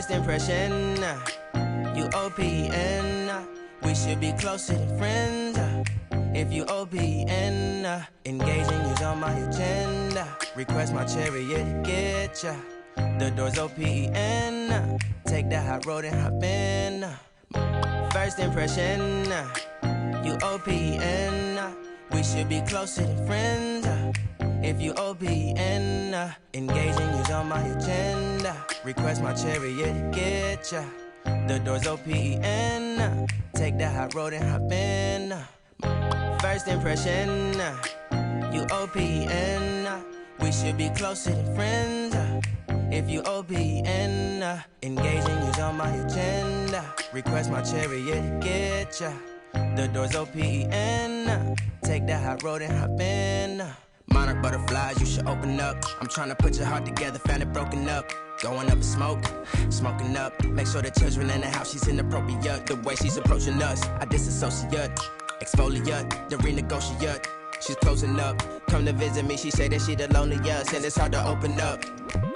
First impression, you OPN. We should be closer than friends. If you OPN, engaging you's on my agenda. Request my chariot to get ya. The door's OPN. Take the hot road and hop in. First impression, you OPN. We should be closer than friends. If you OPN, engaging you's on my agenda. Request my chariot to get ya. The door's OPN. Take the hot road and hop in. First impression, you OPN. We should be closer than friends. If you OPN, engaging you's on my agenda. Request my chariot to get ya. The door's OPN. Take the hot road and hop in. Monarch butterflies, you should open up. I'm trying to put your heart together, found it broken up. Going up in smoke, smoking up. Make sure the children in the house, she's inappropriate. The way she's approaching us, I disassociate. Exfoliate, the renegotiate. She's closing up, come to visit me. She say that she the loneliest, and it's hard to open up.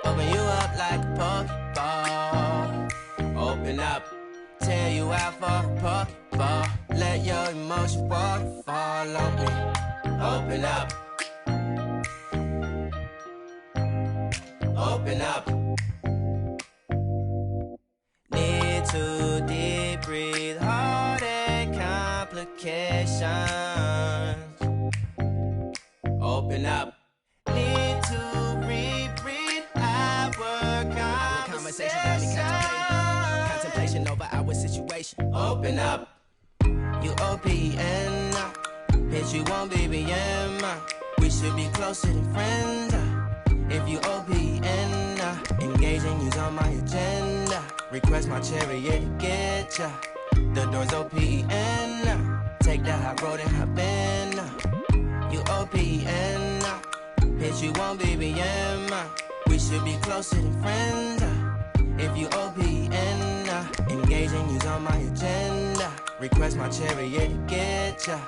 Open you up like a Pokeball. Open up, tear you out for a Pokeball. Let your emotions waterfall on me. Open up. Open up. Need to deep breathe, heart and complications. Open up. Need to reread our conversation. Got me contemplation over our situation. Open up. You OPN. Bitch, you won't BBM. We should be closer than friends. If you OPN, engaging you's on my agenda. Request my chariot to get ya. The door's OPN. Take the hot road and hop in. You OPN. Bitch, you won't BBM. We should be closer than friends. If you OPN, engaging you's on my agenda. Request my chariot to get ya.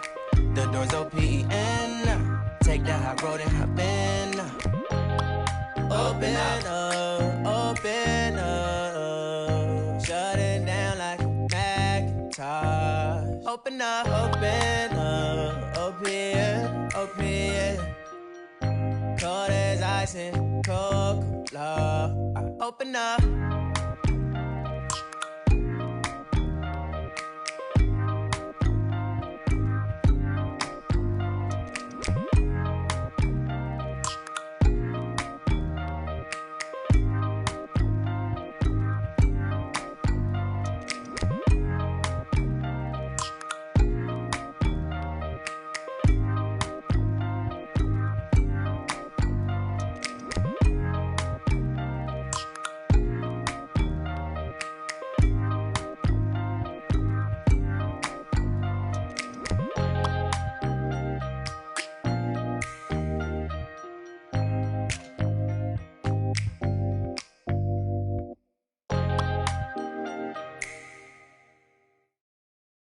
The door's OPN. Take the hot road and hop in. Open up, open up. Shut it down like a Macintosh. Open up, open, open. Cold as ice and Coca-Cola. Open up.